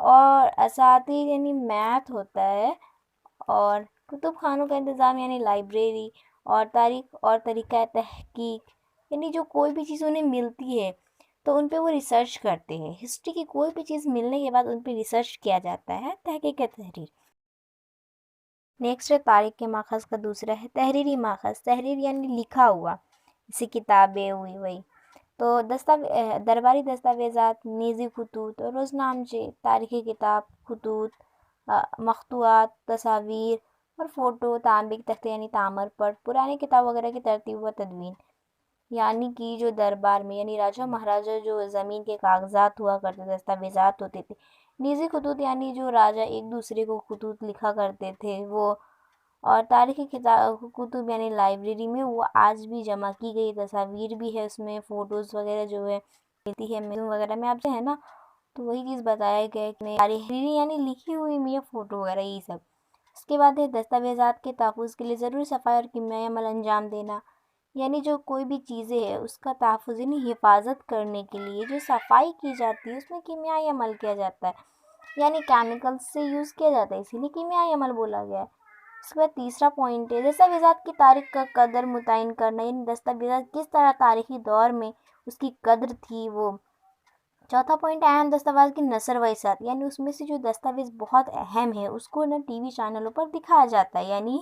اور اساتید یعنی میتھ ہوتا ہے، اور کتب خانوں کا انتظام یعنی لائبریری، اور تاریخ اور طریقہ تحقیق یعنی جو کوئی بھی چیز انہیں ملتی ہے تو ان پہ وہ ریسرچ کرتے ہیں. ہسٹری کی کوئی بھی چیز ملنے کے بعد ان پہ ریسرچ کیا جاتا ہے، تحقیق تحریر. نیکسٹ ہے تاریخ کے ماخذ کا دوسرا ہے تحریری ماخذ. تحریر یعنی لکھا ہوا، جیسے کتابیں ہوئی وہی. تو درباری دستاویزات، نجی خطوط، روزنامچے، تاریخی کتاب، خطوط، مخطوطات، تصاویر اور فوٹو، تانبیک تختے یعنی تعمر پٹ، پرانی کتاب وغیرہ کی ترتیب و تدوین. یعنی کہ جو دربار میں یعنی راجہ مہاراجہ جو زمین کے کاغذات ہوا کرتے، دستاویزات ہوتے تھے. نجی خطوط یعنی جو راجہ ایک دوسرے کو خطوط لکھا کرتے تھے وہ. اور تاریخی کتب یعنی لائبریری میں وہ آج بھی جمع کی گئی تصاویر بھی ہے اس میں، فوٹوز وغیرہ جو ہے ملتی ہے میوزیم وغیرہ میں آپ جو ہے نا، تو وہی چیز بتایا گیا ہے کہ تحریری یعنی لکھی ہوئی میں فوٹو وغیرہ یہی سب. اس کے بعد ہے دستاویزات کے تحفظ کے لیے ضروری صفائی اور کیمیائی عمل انجام دینا. یعنی جو کوئی بھی چیزیں ہے اس کا تحفظ یعنی حفاظت کرنے کے لیے جو صفائی کی جاتی ہے اس میں کیمیائی عمل کیا جاتا ہے، یعنی کیمیکلز سے یوز کیا جاتا ہے، اسی لیے کیمیائی عمل بولا گیا ہے. اس کے بعد تیسرا پوائنٹ ہے دستاویزات کی تاریخ کا قدر متعین کرنا، یعنی دستاویزات کس طرح تاریخی دور میں اس کی قدر تھی وہ. چوتھا پوائنٹ ہے اہم دستاویز کی نثر و اشاعت، یعنی اس میں سے جو دستاویز بہت اہم ہے اس کو نا ٹی وی چینلوں پر دکھایا جاتا ہے. یعنی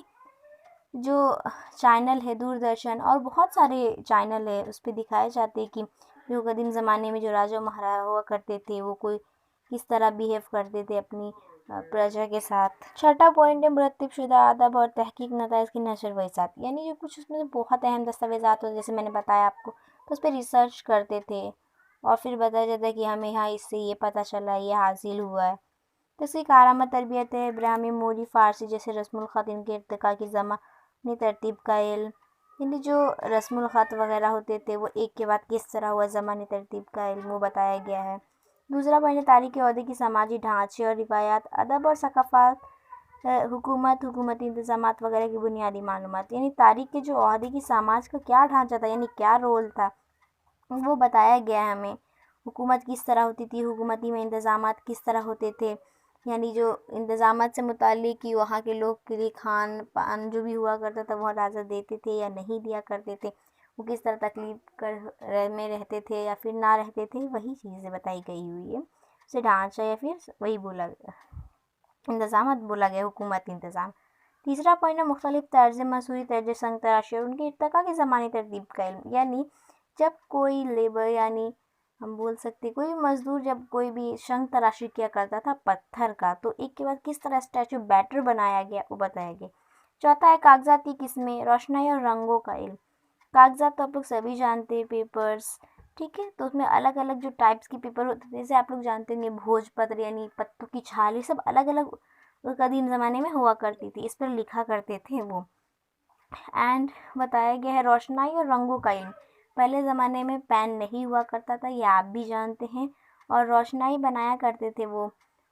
جو چینل ہے دوردرشن اور بہت سارے چینل ہے اس پہ دکھائے جاتے ہیں کہ جو قدیم زمانے میں جو راجہ مہاراجہ ہوا کرتے تھے وہ کوئی کس طرح بیہیو کرتے تھے اپنی پرجا کے ساتھ. چھٹا پوائنٹ ہے مرتب شدہ ادب اور تحقیق نتائج کی نشر و اشاعت، یعنی جو کچھ اس میں بہت اہم دستاویزات ہوتے جیسے میں نے بتایا آپ کو، تو اس پہ ریسرچ کرتے تھے اور پھر بتایا جاتا ہے کہ ہمیں یہاں اس سے یہ پتہ چلا، یہ حاصل ہوا ہے. تو اس کی کارآمد تربیت ہے ابراہیمی، موری، فارسی جیسے رسم الخط، ان کے ارتقاء کی زمانی ترتیب کا علم، یعنی جو رسم الخط وغیرہ ہوتے تھے وہ ایک کے بعد کس طرح ہوا، زمانی ترتیب کا علم وہ بتایا گیا ہے. دوسرا پوائنٹ ہے تاریخی عہدے کی سماجی ڈھانچے اور روایات، ادب اور ثقافت، حکومتی انتظامات وغیرہ کی بنیادی معلومات. یعنی تاریخ کے جو عہدے کی سماج کا کیا ڈھانچہ تھا یعنی کیا رول تھا وہ بتایا گیا ہے ہمیں. حکومت کس طرح ہوتی تھی، حکومتی میں انتظامات کس طرح ہوتے تھے، یعنی جو انتظامات سے متعلق کہ وہاں کے لوگ کے لیے کھان پان جو بھی ہوا کرتا تھا وہ راجہ دیتے تھے یا نہیں دیا کرتے تھے، وہ کس طرح تکلیف میں رہتے تھے یا پھر نہ رہتے تھے، وہی چیزیں بتائی گئی ہوئی ہے. اسے ڈھانچہ یا پھر وہی بولا گیا انتظامات بولا گیا، حکومتی انتظام. تیسرا پوائنٹ ہے مختلف طرز مسوری، طرز سنگ تراشی اور ان کے ارتقاء کی زمانی ترتیب کا علم. یعنی جب کوئی لیبر یعنی ہم بول سکتے کوئی مزدور جب کوئی بھی شنگ تراشی کیا کرتا تھا پتھر کا، تو ایک کے بعد کس طرح اسٹیچو بیٹر بنایا گیا وہ بتایا گیا. چوتھا ہے کاغذات کی قسمیں، روشنائی اور رنگوں کا علم. کاغذات تو آپ لوگ سبھی جانتے ہیں، پیپرز، ٹھیک ہے، تو اس میں الگ الگ جو ٹائپس کی پیپر ہوتے تھے جیسے آپ لوگ جانتے ہوں گے بھوج پتر یعنی پتوں کی چھال، یہ سب الگ الگ قدیم زمانے میں ہوا کرتی تھی، اس پر لکھا کرتے تھے وہ. اینڈ بتایا گیا ہے روشنائی اور رنگوں کا علم. پہلے زمانے میں پین نہیں ہوا کرتا تھا، یہ آپ بھی جانتے ہیں، اور روشنائی بنایا کرتے تھے وہ،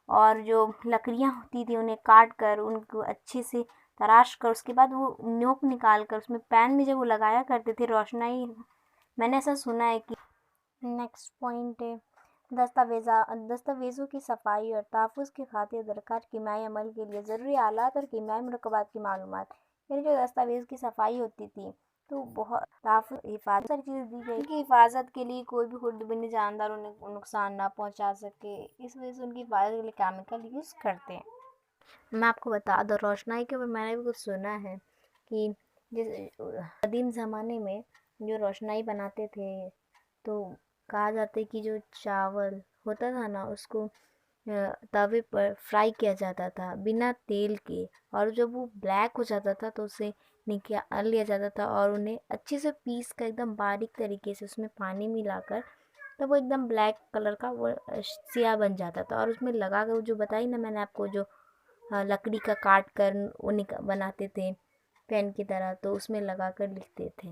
اور جو لکڑیاں ہوتی تھی انہیں کاٹ کر ان کو اچھے سے تراش کر اس کے بعد وہ نوک نکال کر اس میں پین میں جب وہ لگایا کرتے تھے روشنائی، میں نے ایسا سنا ہے کہ. نیکسٹ پوائنٹ ہے دستاویزوں کی صفائی اور تحفظ کی خاطر درکار کیمیائی عمل کے لیے ضروری آلات اور کیمیائی مرکبات کی معلومات. یعنی جو دستاویز کی صفائی ہوتی تھی تو بہت تحفظ حفاظت ساری چیزیں دی گئی کہ حفاظت کے لیے کوئی بھی خردبندی جاندار انہیں نقصان نہ پہنچا سکے، اس وجہ سے ان کی حفاظت کے لیے کیمیکل یوز کرتے ہیں. میں آپ کو بتا دوں روشنائی کے اوپر میں نے بھی کچھ سنا ہے کہ جیسے قدیم زمانے میں جو روشنائی بناتے تھے تو کہا جاتا ہے کہ جو چاول ہوتا تھا نا اس کو توے پر فرائی کیا جاتا تھا بنا تیل کے، اور جب وہ بلیک ہو جاتا تھا تو اسے نکال لیا جاتا تھا اور انہیں اچھے سے پیس کر ایک دم باریک طریقے سے اس میں پانی ملا کر تب وہ ایک دم بلیک کلر کا وہ سیاہ بن جاتا تھا. اور اس میں لگا کر جو بتائی نا میں نے آپ کو جو لکڑی کا کاٹ کر وہ بناتے تھے پین کی طرح، تو اس میں لگا کر لکھتے تھے.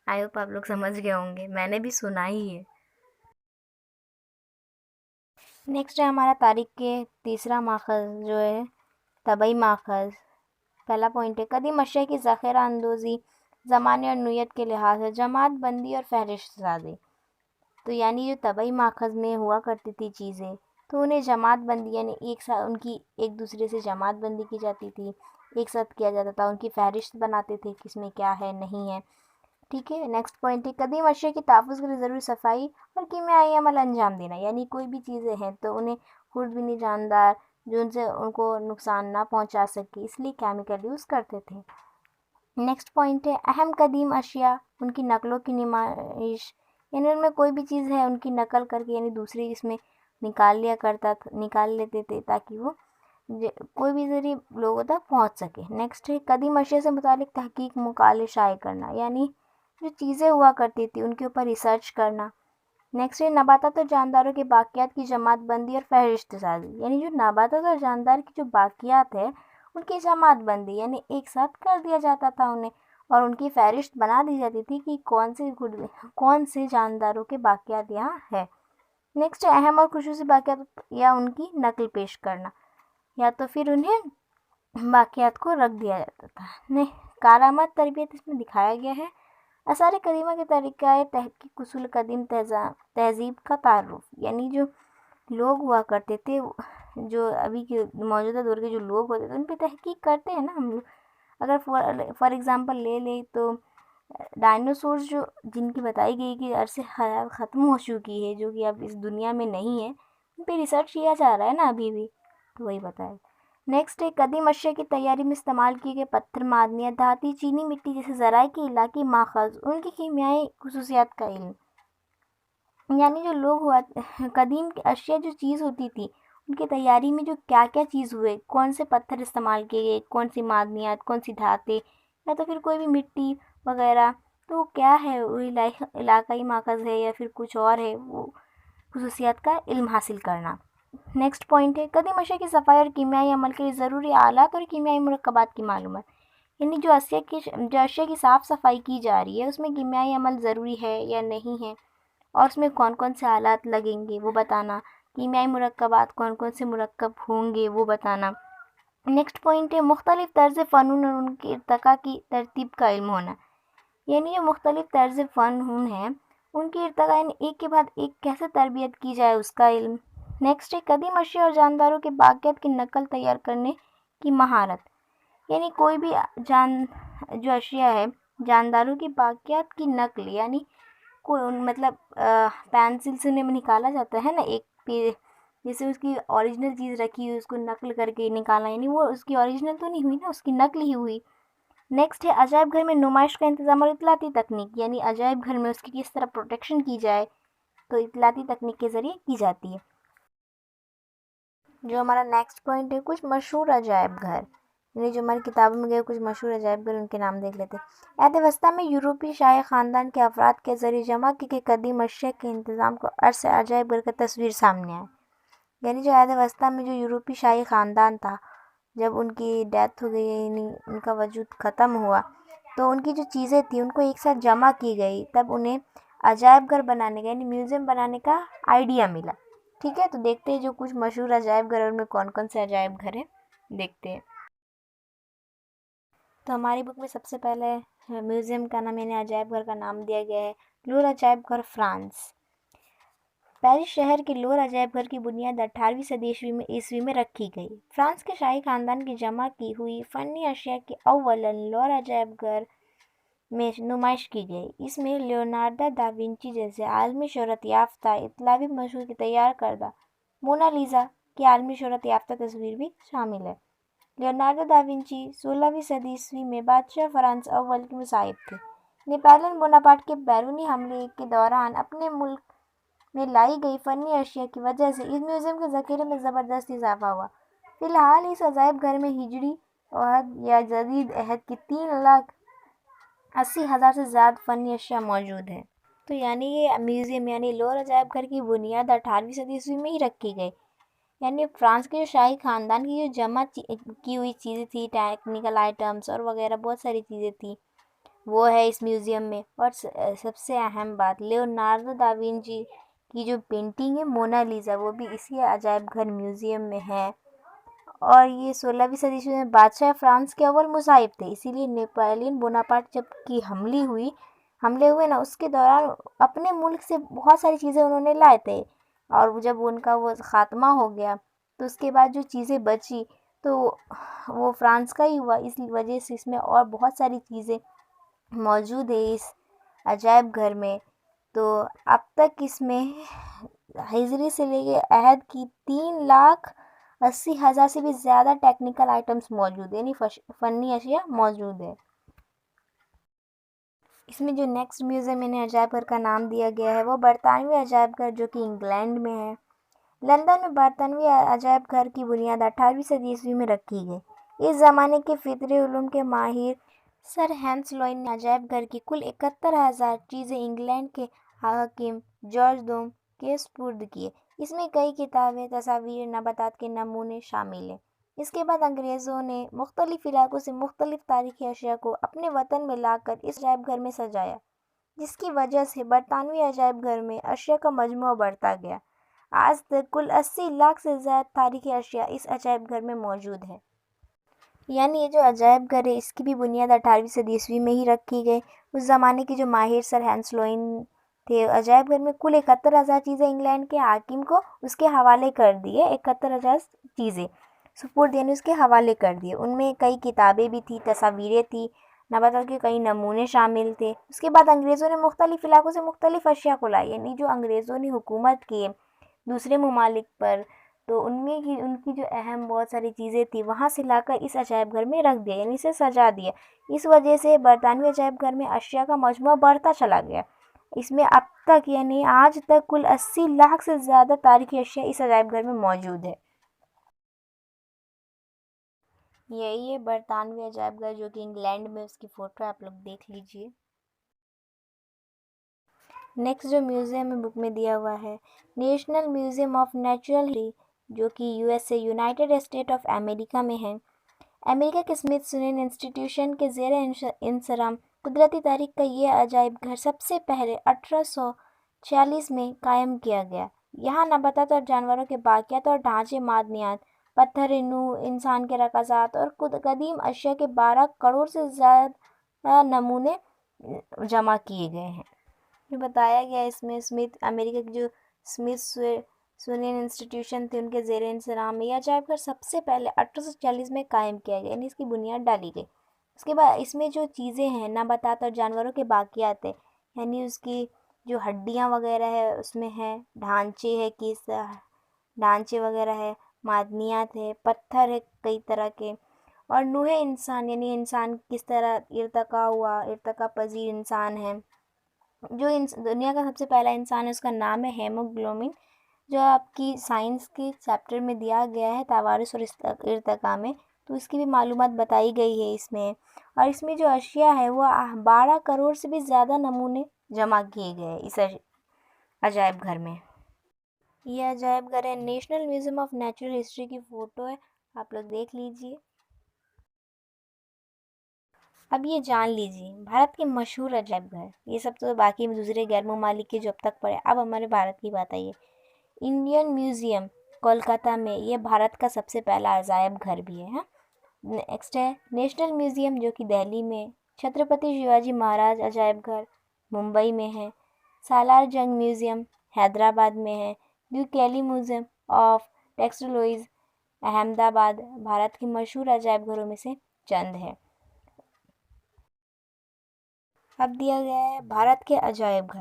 آئی ہوپ آپ لوگ سمجھ گئے ہوں گے، میں نے بھی سنا ہی ہے. نیکسٹ ہے ہمارا تاریخ کے تیسرا ماخذ جو ہے طبعی ماخذ. پہلا پوائنٹ ہے قدیم اشیاء کی ذخیرہ اندوزی زمانے اور نوعیت کے لحاظ سے جماعت بندی اور فہرست سازی. تو یعنی جو طبعی ماخذ میں ہوا کرتی تھی چیزیں تو انہیں جماعت بندی یعنی ایک ساتھ ان کی ایک دوسرے سے جماعت بندی کی جاتی تھی، ایک ساتھ کیا جاتا تھا، ان کی فہرست بناتے تھے کس میں کیا ہے نہیں ہے. ٹھیک ہے. نیکسٹ پوائنٹ ہے قدیم اشیاء کی تحفظ کے لیے ضروری صفائی اور کیمیائی عمل انجام دینا. یعنی کوئی بھی چیزیں ہیں تو انہیں خود بھی نہیں جاندار جو ان سے ان کو نقصان نہ پہنچا سکے، اس لیے کیمیکل یوز کرتے تھے. نیکسٹ پوائنٹ ہے اہم قدیم اشیاء ان کی نقلوں کی نمائش. یعنی ان میں کوئی بھی چیز ہے ان کی نقل کر کے یعنی دوسری اس میں نکال لیتے تھے تاکہ وہ کوئی بھی ذریعے لوگوں تک پہنچ سکے. نیکسٹ ہے قدیم اشیاء سے متعلق تحقیق مقالے شائع کرنا. یعنی جو چیزیں ہوا کرتی تھی ان کے اوپر ریسرچ کرنا. نیکسٹ ہے نباتات اور جانداروں کے باقیات کی جماعت بندی اور فہرست سازی. یعنی جو نباتات اور جاندار کی جو باقیات ہے ان کی جماعت بندی یعنی ایک ساتھ کر دیا جاتا تھا انہیں، اور ان کی فہرست بنا دی جاتی تھی کہ کون سے جانداروں کے باقیات یہاں ہے. نیکسٹ ہے اہم اور خصوصی باقیات یا ان کی نقل پیش کرنا، یا تو پھر انہیں باقیات کو رکھ دیا جاتا تھا. کارآمد تربیت اس میں دکھایا گیا ہے. آثار قدیمہ کے طریقہ تحقیق اصول قدیم تہذیب کا تعارف. یعنی جو لوگ ہوا کرتے تھے، جو ابھی کے موجودہ دور کے جو لوگ ہوتے تھے ان پہ تحقیق کرتے ہیں نا ہم لوگ. اگر فار ایگزامپل لے لیں تو ڈائنوسورز جن کی بتائی گئی کہ عرصے حیات ختم ہو چکی ہے، جو کہ اب اس دنیا میں نہیں ہے، ان پہ ریسرچ کیا جا رہا ہے نا ابھی بھی، تو وہی بتائے. نیکسٹ ہے قدیم اشیاء کی تیاری میں استعمال کیے گئے پتھر، معدنیات، دھاتی، چینی مٹی جیسے ذرائع کی علاقائی ماخذ، ان کی کیمیائی خصوصیات کا علم. یعنی جو لوگ ہوا قدیم اشیاء جو چیز ہوتی تھی ان کی تیاری میں جو کیا کیا چیز ہوئے، کون سے پتھر استعمال کیے گئے، کون سی معدنیات، کون سی دھاتیں، یا تو پھر کوئی بھی مٹی وغیرہ، تو کیا ہے وہ علاقائی ماخذ ہے یا پھر کچھ اور ہے، وہ خصوصیات کا علم حاصل کرنا. نیکسٹ پوائنٹ ہے قدیم اشیاء کی صفائی اور کیمیائی عمل کے لیے ضروری آلات اور کیمیائی مرکبات کی معلومات. یعنی جو اشیاء کی صاف صفائی کی جا رہی ہے اس میں کیمیائی عمل ضروری ہے یا نہیں ہے، اور اس میں کون کون سے آلات لگیں گے وہ بتانا. کیمیائی مرکبات کون کون سے مرکب ہوں گے وہ بتانا. نیکسٹ پوائنٹ ہے مختلف طرز فنون اور ان کے ارتقاء کی ترتیب کا علم ہونا. یعنی جو مختلف طرز فنون ہیں ان کی ارتقاء یعنی ایک کے بعد ایک کیسے تربیت کی جائے اس کا علم. نیکسٹ ہے قدیم اشیاء اور جانداروں کے باقیات کی نقل تیار کرنے کی مہارت. یعنی کوئی بھی جو اشیاء ہے جانداروں کی باقیات کی نقل، یعنی کوئی مطلب پینسل سے انہیں نکالا جاتا ہے نا ایک جیسے اس کی اوریجنل چیز رکھی ہوئی اس کو نقل کر کے نکالا، یعنی وہ اس کی اوریجنل تو نہیں ہوئی نا، اس کی نقل ہی ہوئی. نیکسٹ ہے عجائب گھر میں نمائش کا انتظام اور اطلاعاتی تکنیک. یعنی عجائب گھر میں اس کی کس طرح پروٹیکشن کی جائے تو اطلاعاتی تکنیک کے ذریعے کی جاتی ہے. جو ہمارا نیکسٹ پوائنٹ ہے کچھ مشہور عجائب گھر، یعنی جو ہماری کتابوں میں گئے کچھ مشہور عجائب گھر ان کے نام دیکھ لیتے. عہد وسطیٰ میں یورپی شاہی خاندان کے افراد کے ذریعے جمع کی گئی قدیم اشیاء کے انتظام کو عرصہ عجائب گھر کا تصویر سامنے آئے. یعنی جو عہد وسطیٰ میں جو یورپی شاہی خاندان تھا، جب ان کی ڈیتھ ہو گئی یعنی ان کا وجود ختم ہوا تو ان کی جو چیزیں تھیں ان کو ایک ساتھ جمع کی گئی، تب انہیں عجائب گھر بنانے کا یعنی میوزیم بنانے کا آئیڈیا ملا. ٹھیک ہے، تو دیکھتے ہیں جو کچھ مشہور عجائب گھر ان میں کون کون سے عجائب گھر ہیں دیکھتے ہیں. تو ہماری بک میں سب سے پہلے میوزیم کا نام یعنی عجائب گھر کا نام دیا گیا ہے لور عجائب گھر فرانس. پیرس شہر کے لور عجائب گھر کی بنیاد 18ویں صدی عیسوی میں رکھی گئی. فرانس کے شاہی خاندان کی جمع کی ہوئی فنی اشیاء کی اولاً لور عجائب گھر میں نمائش کی گئی. اس میں لیونارڈو دا وینچی جیسے عالمی شہرت یافتہ اطالوی مشہور کی تیار کردہ مونا لیزا کی عالمی شہرت یافتہ تصویر بھی شامل ہے. لیونارڈو دا وینچی 16ویں صدی عیسوی میں بادشاہ فرانس اول کے مصاحب تھے. نیپولین بوناپارٹ کے بیرونی حملے کے دوران اپنے ملک میں لائی گئی فنی اشیاء کی وجہ سے اس میوزیم کے ذخیرے میں زبردست اضافہ ہوا. فی الحال اس عجائب گھر میں ہجری عہد یا جدید عہد کی 3,80,000 سے زیادہ فنی اشیاء موجود ہیں. تو یعنی یہ میوزیم یعنی لور عجائب گھر کی بنیاد 18ویں صدی عیسوی میں ہی رکھی گئی. یعنی فرانس کے جو شاہی خاندان کی جو جمع کی ہوئی چیزیں تھیں، ٹیکنیکل آئٹمس اور وغیرہ بہت ساری چیزیں تھیں، وہ ہے اس میوزیم میں. اور سب سے اہم بات لیونارڈو دا وینچی کی جو پینٹنگ ہے مونا لیزا، وہ بھی اسی عجائب گھر میوزیم میں ہے. اور یہ 16ویں صدی میں بادشاہ فرانس کے اول مصاحب تھے، اسی لیے نیپولین بوناپارٹ جب کی حملے ہوئے نا اس کے دوران اپنے ملک سے بہت ساری چیزیں انہوں نے لائے تھے. اور جب ان کا وہ خاتمہ ہو گیا تو اس کے بعد جو چیزیں بچی تو وہ فرانس کا ہی ہوا، اس وجہ سے اس میں اور بہت ساری چیزیں موجود ہے اس عجائب گھر میں۔ تو اب تک اس میں ہجری سے لے کے عہد کی 3,80,000 سے بھی زیادہ ٹیکنیکل آئٹمس موجود ہیں، یعنی فنی اشیاء موجود ہے۔ اس میں جو نیکسٹ میوزیم انہیں عجائب گھر کا نام دیا گیا ہے وہ برطانوی عجائب گھر جو کہ انگلینڈ میں ہے۔ لندن میں برطانوی عجائب گھر کی بنیاد 18ویں صدی عیسوی میں رکھی گئی۔ اس زمانے کے فطری علوم کے ماہر سر ہینس لوئن نے عجائب گھر کی کل 71,000 چیزیں انگلینڈ کے حاکم جارج دوم کے سپرد کیے۔ اس میں کئی کتابیں، تصاویر، نباتات کے نمونے شامل ہیں۔ اس کے بعد انگریزوں نے مختلف علاقوں سے مختلف تاریخی اشیاء کو اپنے وطن میں لا کر اس عجائب گھر میں سجایا، جس کی وجہ سے برطانوی عجائب گھر میں اشیاء کا مجموعہ بڑھتا گیا۔ آج تک کل 80 لاکھ سے زیادہ تاریخی اشیاء اس عجائب گھر میں موجود ہے۔ یعنی یہ جو عجائب گھر ہے اس کی بھی بنیاد 18ویں صدی عیسوی میں ہی رکھی گئی۔ اس زمانے کے جو ماہر سر ہینس لوئن تھے، عجائب گھر میں کل 71,000 چیزیں انگلینڈ کے حاکم کو اس کے حوالے کر دیے، 71,000 چیزیں سپرد یعنی اس کے حوالے کر دیے۔ ان میں کئی کتابیں بھی تھیں، تصاویریں تھیں، نباتات کے کئی نمونے شامل تھے۔ اس کے بعد انگریزوں نے مختلف علاقوں سے مختلف اشیاء کو لائی، یعنی جو انگریزوں نے حکومت کی دوسرے ممالک پر تو ان کی جو اہم بہت ساری چیزیں تھیں وہاں سے لا کر اس عجائب گھر میں رکھ دیا، یعنی اسے سجا دیا۔ اس وجہ سے برطانوی عجائب گھر میں اشیاء کا مجموعہ بڑھتا چلا گیا۔ اس میں اب تک یعنی آج تک کل 80 لاکھ سے زیادہ تاریخی اشیاء اس عجائب گھر میں موجود ہے۔ یہی ہے برطانوی عجائب گھر جو کہ انگلینڈ میں، اس کی فوٹو آپ لوگ دیکھ لیجئے۔ نیکسٹ جو میوزیم میں بک میں دیا ہوا ہے national museum of natural history, جو کہ USA United state of America میں ہے۔ امریکہ کے اسمتھسونین انسٹی ٹیوشن کے زیر انصرام قدرتی تاریخ کا یہ عجائب گھر سب سے پہلے 1846 میں قائم کیا گیا۔ یہاں نباتات اور جانوروں کے باقیات اور ڈھانچے، معدنیات، پتھر نو، انسان کے رکازات اور قدیم اشیاء کے 12 کروڑ سے زیادہ نمونے جمع کیے گئے ہیں۔ جو بتایا گیا اس میں امریکہ کے جو اسمتھسونین انسٹی ٹیوشن تھے ان کے زیر انصرام میں یہ عجائب گھر سب سے پہلے 1846 میں قائم کیا گیا، یعنی اس کی بنیاد ڈالی گئی۔ اس کے بعد اس میں جو چیزیں ہیں نباتات اور جانوروں کے باقیات ہیں، یعنی اس کی جو ہڈیاں وغیرہ ہے اس میں ہے، ڈھانچے ہے، ڈھانچے وغیرہ ہے، معدنیات ہے، پتھر ہے کئی طرح کے، اور نوح انسان یعنی انسان کس طرح ارتقا پذیر انسان ہے۔ جو دنیا کا سب سے پہلا انسان ہے اس کا نام ہے ہیموگلوبن، جو آپ کی سائنس کے چیپٹر میں دیا گیا ہے توارث اور ارتقاء میں، تو اس کی بھی معلومات بتائی گئی ہے اس میں۔ اور اس میں جو اشیاء ہے وہ 12 کروڑ سے بھی زیادہ نمونے جمع کیے گئے اس عجائب گھر میں۔ یہ عجائب گھر ہے national museum of natural history کی فوٹو ہے، آپ لوگ دیکھ لیجئے۔ اب یہ جان لیجیے بھارت کے مشہور عجائب گھر، یہ سب تو باقی دوسرے غیر ممالک کے جو اب تک پڑے، اب ہمارے بھارت کی بات آئی ہے۔ انڈین میوزیم کولکاتہ میں، یہ بھارت کا سب سے پہلا عجائب گھر بھی ہے۔ نیکسٹ ہے نیشنل میوزیم جو کہ دہلی میں، چھترپتی شیواجی مہاراج عجائب گھر ممبئی میں ہے، سالار جنگ میوزیم حیدرآباد میں ہے، نیو کیلی museum of textiles Ahmedabad Bharat کے مشہور عجائب گھروں میں سے چند ہے۔ اب دیا گیا ہے بھارت کے عجائب گھر۔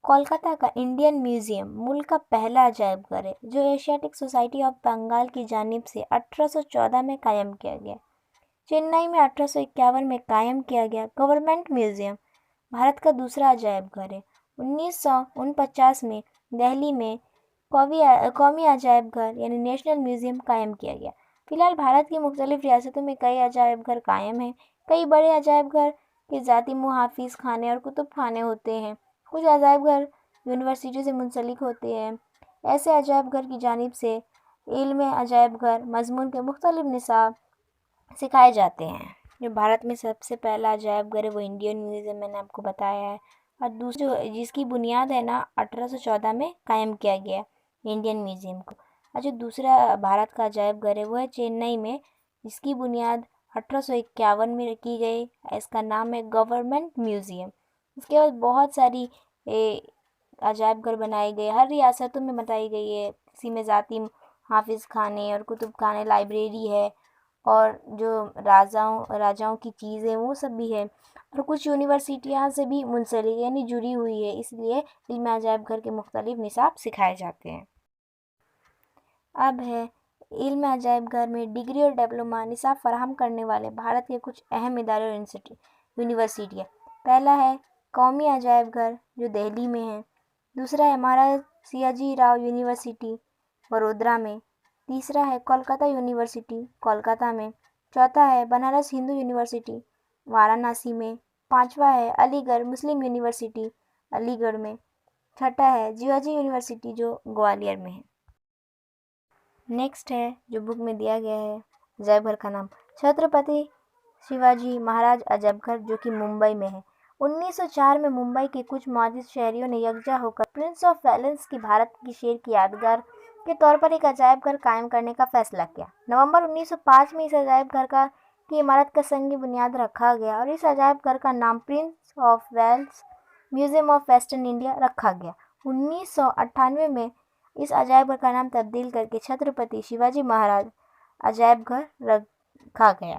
کولکاتہ کا انڈین میوزیم ملک کا پہلا عجائب گھر ہے جو ایشیاٹک سوسائٹی آف بنگال کی جانب سے 1814 میں قائم کیا گیا۔ چنئی میں 1851 میں قائم کیا گیا گورنمنٹ میوزیم بھارت کا دوسرا عجائب گھر ہے۔ 1949 میں دہلی میں قومی عجائب گھر یعنی نیشنل میوزیم قائم کیا گیا۔ فی الحال بھارت کی مختلف ریاستوں میں کئی عجائب گھر قائم ہیں۔ کئی بڑے عجائب گھر کے ذاتی محافظ خانے اور کتب خانے ہوتے ہیں۔ کچھ عجائب گھر یونیورسٹی سے منسلک ہوتے ہیں۔ ایسے عجائب گھر کی جانب سے علم عجائب گھر مضمون کے مختلف نصاب سکھائے جاتے ہیں۔ جو بھارت میں سب سے پہلا عجائب گھر ہے وہ انڈین میوزیم میں نے آپ کو بتایا ہے، اور دوسری جس کی بنیاد ہے 1814 میں قائم کیا گیا انڈین میوزیم کو۔ اور جو دوسرا بھارت کا عجائب گھر ہے وہ ہے چنئی میں، جس کی بنیاد 1851 میں کی گئی، اس کا نام ہے گورنمنٹ میوزیم۔ اس کے بعد بہت ساری عجائب گھر بنائے گئے، ہر ریاستوں میں بتائی گئی ہے، کسی میں ذاتی حافظ خانے اور کتب خانے، لائبریری ہے، اور جو راجاؤں کی چیزیں وہ سب بھی ہے، اور کچھ یونیورسٹیاں سے بھی منسلک یعنی جڑی ہوئی ہے، اس لیے علم عجائب گھر کے مختلف نصاب سکھائے جاتے ہیں۔ اب ہے علم عجائب گھر میں ڈگری اور ڈپلومہ نصاب فراہم کرنے والے بھارت کے کچھ اہم ادارے اور یونیورسٹیاں۔ پہلا ہے قومی عجائب گھر جو دہلی میں ہے، دوسرا ہے مہاراج سیاجی راؤ یونیورسٹی وڈودرا میں، تیسرا ہے کولکتہ یونیورسٹی کولکتہ میں، چوتھا ہے بنارس ہندو یونیورسٹی وارانسی میں، پانچواں ہے علی گڑھ مسلم یونیورسٹی علی گڑھ میں، چھٹا ہے جیواجی یونیورسٹی جو گوالیر میں ہے۔ نیکسٹ ہے جو بک میں دیا گیا ہے عجائب گھر کا نام چھترپتی شیواجی مہاراج عجائب گھر جو کہ ممبئی میں ہے۔ 1904 میں ممبئی کے کچھ معزز شہریوں نے یکجا ہو کر پرنس آف ویلز کی بھارت کی شیر کی یادگار کے طور پر ایک عجائب گھر قائم کرنے کا فیصلہ کیا۔ نومبر 1905 میں اس عجائب گھر کی عمارت کا سنگ بنیاد رکھا گیا اور اس عجائب گھر کا نام Prince of Wales museum of western India رکھا گیا۔ 1998 میں اس عجائب گھر کا نام تبدیل کر کے چھترپتی شیواجی مہاراج عجائب گھر رکھا گیا۔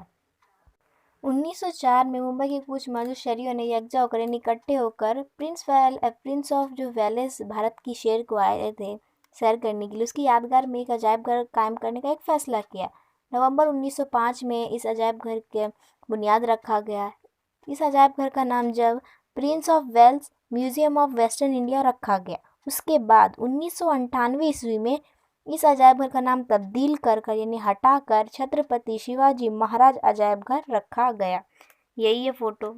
1904 میں ممبئی کے کچھ معزز شہریوں نے یکجا ہو کر یعنی اکٹھے ہو کر پرنس آف جو ویلز بھارت کی شیر کو آئے تھے سیر کرنے کے لیے، اس کی یادگار میں ایک عجائب گھر قائم کرنے کا ایک فیصلہ کیا۔ نومبر 1905 میں اس عجائب گھر کے بنیاد رکھا گیا۔ اس عجائب گھر کا نام جب Prince of Wales museum of western India رکھا گیا، اس کے بعد 1998 عیسوی میں اس عجائب گھر کا نام تبدیل کر یعنی ہٹا کر چھترپتی شیواجی مہاراج عجائب گھر رکھا گیا۔ یہی ہے فوٹو۔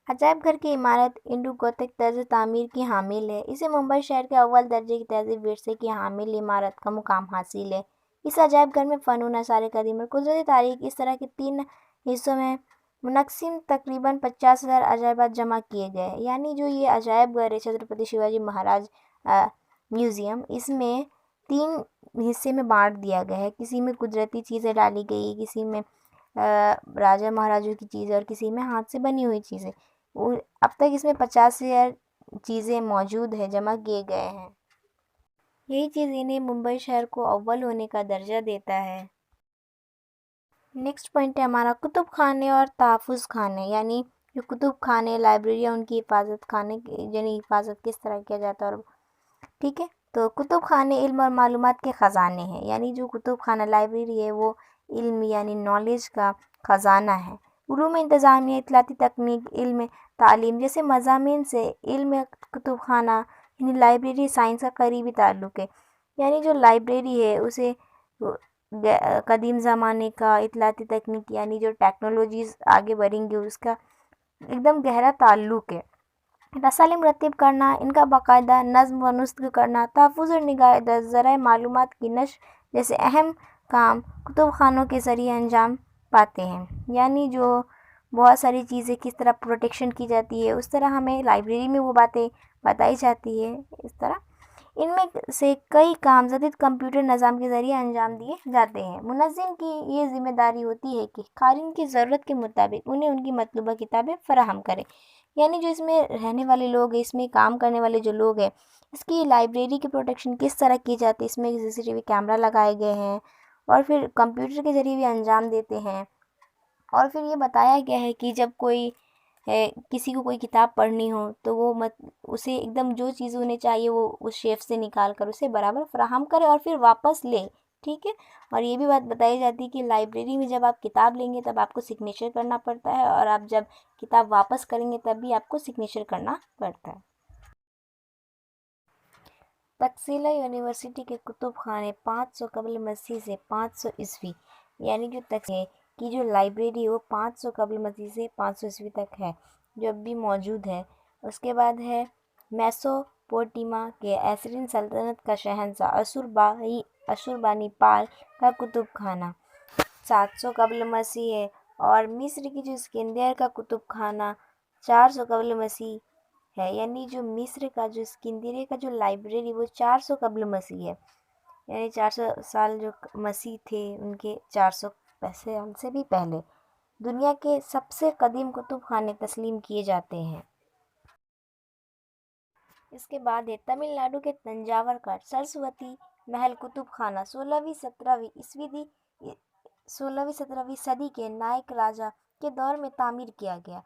عجائب گھر کی عمارت انڈو گوتھک طرز تعمیر کی حامل ہے۔ اسے ممبئی شہر کے اول درجے کی تہذیب ورثے کی حامل عمارت کا مقام حاصل ہے۔ اس عجائب گھر میں فنون، آثار قدیمہ اور قدرتی تاریخ اس طرح کے 3 حصوں میں منقسم تقریباً 50,000 عجائبات جمع کیے گئے ہیں۔ یعنی جو یہ عجائب گھر ہے چھترپتی شیواجی مہاراج میوزیم، اس میں 3 حصے میں بانٹ دیا گیا ہے۔ کسی میں قدرتی چیزیں ڈالی گئی، کسی میں راجہ مہاراجوں کی چیزیں اور کسی میں ہاتھ سے بنی ہوئی چیزیں۔ اب تک اس میں 50,000 چیزیں موجود ہیں، جمع کیے گئے ہیں۔ یہی چیز انہیں ممبئی شہر کو اول ہونے کا درجہ دیتا ہے۔ نیکسٹ پوائنٹ ہے ہمارا کتب خانے اور تحفظ خانے، یعنی جو کتب خانے، لائبریریاں، ان کی حفاظت یعنی حفاظت کس طرح کیا جاتا ہے۔ اور ٹھیک ہے، تو کتب خانے علم اور معلومات کے خزانے ہیں، یعنی جو کتب خانہ لائبریری ہے وہ علم یعنی نالج کا خزانہ ہے۔ علوم انتظامیہ، اطلاعاتی تکنیک، علم تعلیم جیسے مضامین سے علم کتب خانہ یعنی لائبریری سائنس کا قریبی تعلق ہے۔ یعنی جو لائبریری ہے اسے قدیم زمانے کا اطلاعاتی تکنیک یعنی جو ٹیکنالوجیز آگے بڑھیں گی اس کا ایک دم گہرا تعلق ہے۔ رسائل مرتب کرنا، ان کا باقاعدہ نظم و نسق کرنا، تحفظ اور نگاہ داشت، ذرائع معلومات کی نشر جیسے اہم کام کتب خانوں کے ذریعے انجام پاتے ہیں۔ یعنی جو بہت ساری چیزیں کس طرح پروٹیکشن کی جاتی ہے، اس طرح ہمیں لائبریری میں وہ باتیں بتائی جاتی ہے۔ اس طرح ان میں سے کئی کام جدید کمپیوٹر نظام کے ذریعے انجام دیے جاتے ہیں۔ منظم کی یہ ذمہ داری ہوتی ہے کہ قارئین کی ضرورت کے مطابق انہیں ان کی مطلوبہ کتابیں فراہم کرے۔ یعنی جو اس میں رہنے والے لوگ ہیں، اس میں کام کرنے والے جو لوگ ہیں، اس کی لائبریری کی پروٹیکشن کس طرح کی جاتی ہے، اس میں CCTV کیمرہ لگائے گئے ہیں اور پھر کمپیوٹر کے ذریعے بھی انجام دیتے ہیں۔ اور پھر یہ بتایا گیا ہے کہ جب کسی کو کوئی کتاب پڑھنی ہو تو وہ اسے ایک دم جو چیز انہیں چاہیے وہ اس شیلف سے نکال کر اسے برابر فراہم کرے اور پھر واپس لے، ٹھیک ہے۔ اور یہ بھی بات بتائی جاتی ہے کہ لائبریری میں جب آپ کتاب لیں گے تب آپ کو سگنیچر کرنا پڑتا ہے، اور آپ جب کتاب واپس کریں گے تب بھی آپ کو سگنیچر کرنا پڑتا ہے۔ تکسیلا یونیورسٹی کے کتب خانے 500 قبل مسیح سے 500 عیسوی، یعنی جو تکسیلا کی جو لائبریری وہ 500 قبل مسیح سے 500 عیسوی تک ہے، جو اب بھی موجود ہے۔ اس کے بعد ہے میسوپوٹیما کے ایسرین سلطنت کا شہنشاہ اشربانی پال کا کتب خانہ 700 قبل مسیح ہے، اور مصر کی جو اسکندریہ کا کتب خانہ 400 قبل مسیح ہے۔ یعنی جو مصر کا جو اسکندریہ کا جو لائبریری وہ 400 قبل مسیح ہے، یعنی 400 سال جو مسیح تھے ان کے 400 سال سے بھی پہلے دنیا کے سب سے قدیم کتب خانے تسلیم کیے جاتے ہیں۔ اس کے بعد ہے تمل ناڈو کے تنجاور کا سرسوتی محل کتب خانہ 16ویں 17ویں صدی کے نائک راجا کے دور میں تعمیر کیا گیا۔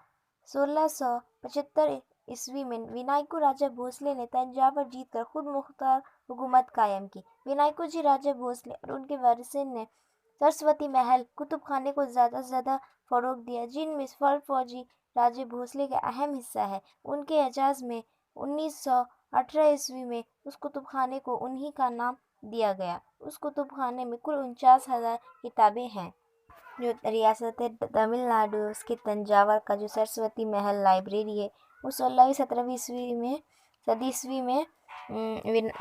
1675 میں ونائکو راجہ بھوسلے نے تنجاور جیت کر خود مختار حکومت قائم کی۔ ونائکو جی راجہ بھوسلے اور ان کے وارثین نے سرسوتی محل کتب خانے کو زیادہ سے زیادہ فروغ دیا، جن میں سر فوجی راجہ بھوسلے کا اہم حصہ ہے۔ ان کے اعزاز میں 1918 میں اس کتب خانے کو انہی کا نام دیا گیا۔ اس کتب خانے میں کل 49,000 کتابیں ہیں۔ جو ریاست تمل ناڈو اس کے تنجاور کا جو سرسوتی محل لائبریری ہے وہ 16ویں 17ویں صدی میں